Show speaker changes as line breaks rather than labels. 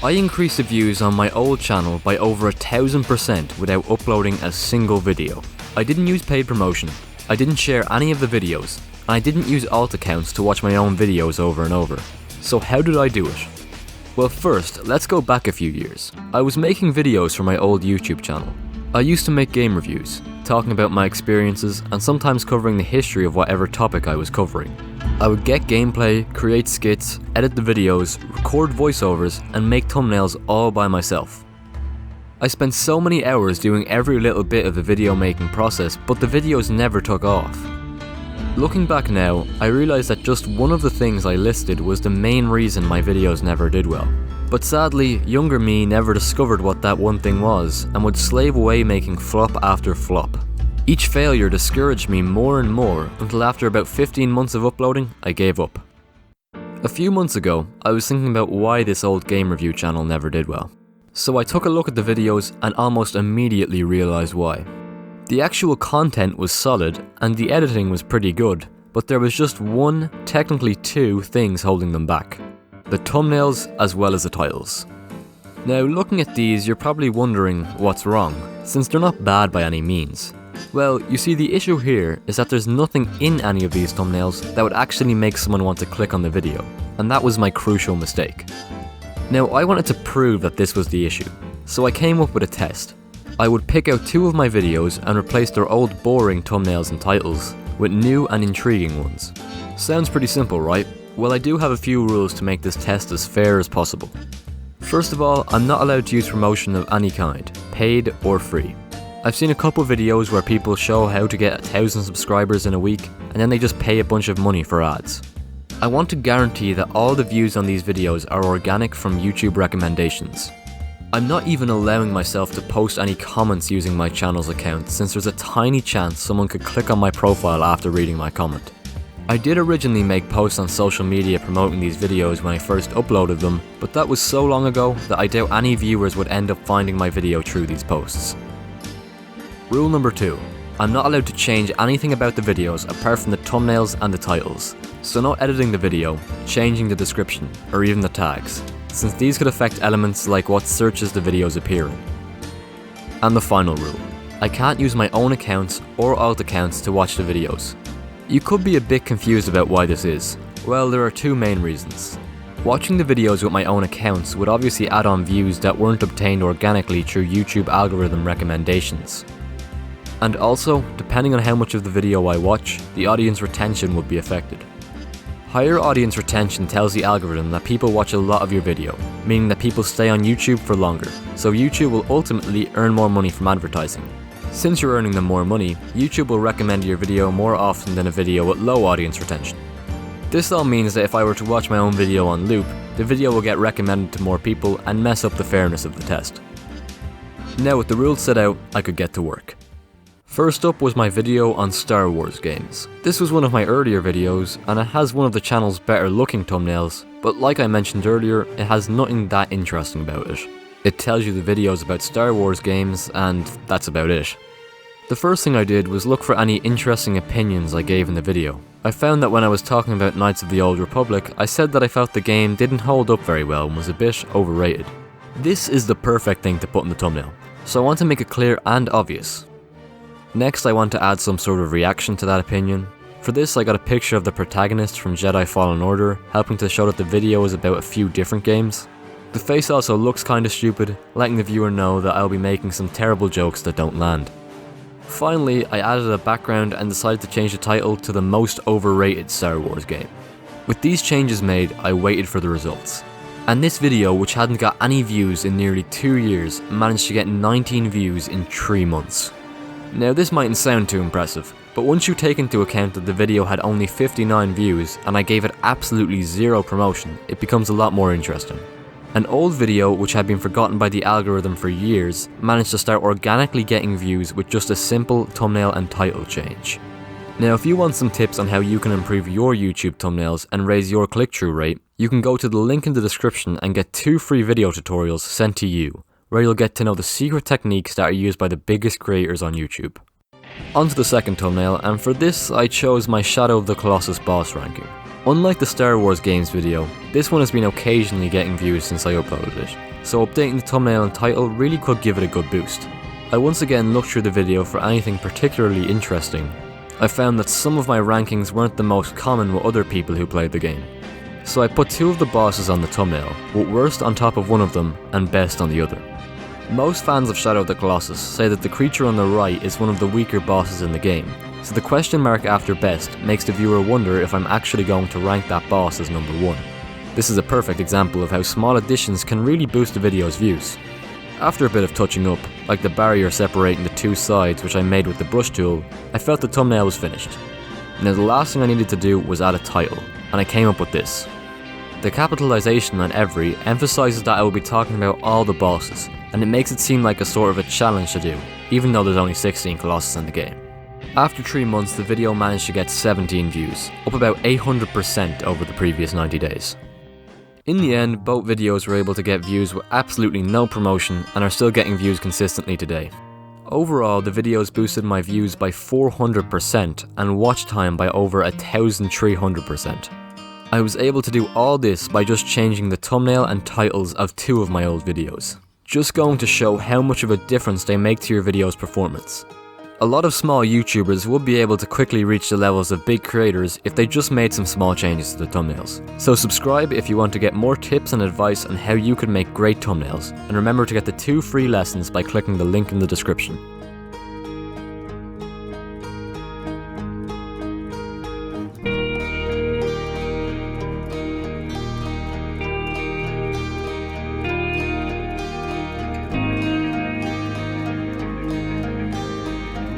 I increased the views on my old channel by over 1000% without uploading a single video. I didn't use paid promotion, I didn't share any of the videos, and I didn't use alt accounts to watch my own videos over and over. So how did I do it? Well, first, let's go back a few years. I was making videos for my old YouTube channel. I used to make game reviews, talking about my experiences and sometimes covering the history of whatever topic I was covering. I would get gameplay, create skits, edit the videos, record voiceovers, and make thumbnails all by myself. I spent so many hours doing every little bit of the video making process, but the videos never took off. Looking back now, I realised that just one of the things I listed was the main reason my videos never did well. But sadly, younger me never discovered what that one thing was, and would slave away making flop after flop. Each failure discouraged me more and more, until after about 15 months of uploading, I gave up. A few months ago, I was thinking about why this old game review channel never did well. So I took a look at the videos and almost immediately realised why. The actual content was solid, and the editing was pretty good, but there was just one, technically two, things holding them back. The thumbnails as well as the titles. Now looking at these, you're probably wondering what's wrong, since they're not bad by any means. Well, you see, the issue here is that there's nothing in any of these thumbnails that would actually make someone want to click on the video, and that was my crucial mistake. Now I wanted to prove that this was the issue, so I came up with a test. I would pick out two of my videos and replace their old boring thumbnails and titles with new and intriguing ones. Sounds pretty simple, right? Well, I do have a few rules to make this test as fair as possible. First of all, I'm not allowed to use promotion of any kind, paid or free. I've seen a couple videos where people show how to get 1,000 subscribers in a week, and then they just pay a bunch of money for ads. I want to guarantee that all the views on these videos are organic from YouTube recommendations. I'm not even allowing myself to post any comments using my channel's account, since there's a tiny chance someone could click on my profile after reading my comment. I did originally make posts on social media promoting these videos when I first uploaded them, but that was so long ago that I doubt any viewers would end up finding my video through these posts. Rule number 2. I'm not allowed to change anything about the videos apart from the thumbnails and the titles. So no editing the video, changing the description, or even the tags, since these could affect elements like what searches the videos appear in. And the final rule. I can't use my own accounts or alt accounts to watch the videos. You could be a bit confused about why this is. Well, there are two main reasons. Watching the videos with my own accounts would obviously add on views that weren't obtained organically through YouTube algorithm recommendations. And also, depending on how much of the video I watch, the audience retention would be affected. Higher audience retention tells the algorithm that people watch a lot of your video, meaning that people stay on YouTube for longer, so YouTube will ultimately earn more money from advertising. Since you're earning them more money, YouTube will recommend your video more often than a video with low audience retention. This all means that if I were to watch my own video on loop, the video will get recommended to more people and mess up the fairness of the test. Now with the rules set out, I could get to work. First up was my video on Star Wars games. This was one of my earlier videos, and it has one of the channel's better looking thumbnails, but like I mentioned earlier, it has nothing that interesting about it. It tells you the videos about Star Wars games, and that's about it. The first thing I did was look for any interesting opinions I gave in the video. I found that when I was talking about Knights of the Old Republic, I said that I felt the game didn't hold up very well and was a bit overrated. This is the perfect thing to put in the thumbnail, so I want to make it clear and obvious. Next, I want to add some sort of reaction to that opinion. For this, I got a picture of the protagonist from Jedi Fallen Order, helping to show that the video is about a few different games. The face also looks kinda stupid, letting the viewer know that I'll be making some terrible jokes that don't land. Finally, I added a background and decided to change the title to the most overrated Star Wars game. With these changes made, I waited for the results. And this video, which hadn't got any views in nearly 2 years, managed to get 19 views in 3 months. Now this mightn't sound too impressive, but once you take into account that the video had only 59 views and I gave it absolutely zero promotion, it becomes a lot more interesting. An old video, which had been forgotten by the algorithm for years, managed to start organically getting views with just a simple thumbnail and title change. Now if you want some tips on how you can improve your YouTube thumbnails and raise your click-through rate, you can go to the link in the description and get 2 free video tutorials sent to you, where you'll get to know the secret techniques that are used by the biggest creators on YouTube. On to the second thumbnail, and for this I chose my Shadow of the Colossus boss ranking. Unlike the Star Wars games video, this one has been occasionally getting views since I uploaded it, so updating the thumbnail and title really could give it a good boost. I once again looked through the video for anything particularly interesting. I found that some of my rankings weren't the most common with other people who played the game. So I put 2 of the bosses on the thumbnail, with worst on top of one of them and best on the other. Most fans of Shadow of the Colossus say that the creature on the right is one of the weaker bosses in the game, so the question mark after best makes the viewer wonder if I'm actually going to rank that boss as number 1. This is a perfect example of how small additions can really boost a video's views. After a bit of touching up, like the barrier separating the 2 sides which I made with the brush tool, I felt the thumbnail was finished. Now the last thing I needed to do was add a title, and I came up with this. The capitalization on every emphasizes that I will be talking about all the bosses, and it makes it seem like a sort of a challenge to do, even though there's only 16 Colossus in the game. After 3 months, the video managed to get 17 views, up about 800% over the previous 90 days. In the end, both videos were able to get views with absolutely no promotion and are still getting views consistently today. Overall, the videos boosted my views by 400% and watch time by over 1,300%. I was able to do all this by just changing the thumbnail and titles of 2 of my old videos. Just going to show how much of a difference they make to your video's performance. A lot of small YouTubers would be able to quickly reach the levels of big creators if they just made some small changes to the thumbnails. So subscribe if you want to get more tips and advice on how you could make great thumbnails, and remember to get the 2 free lessons by clicking the link in the description.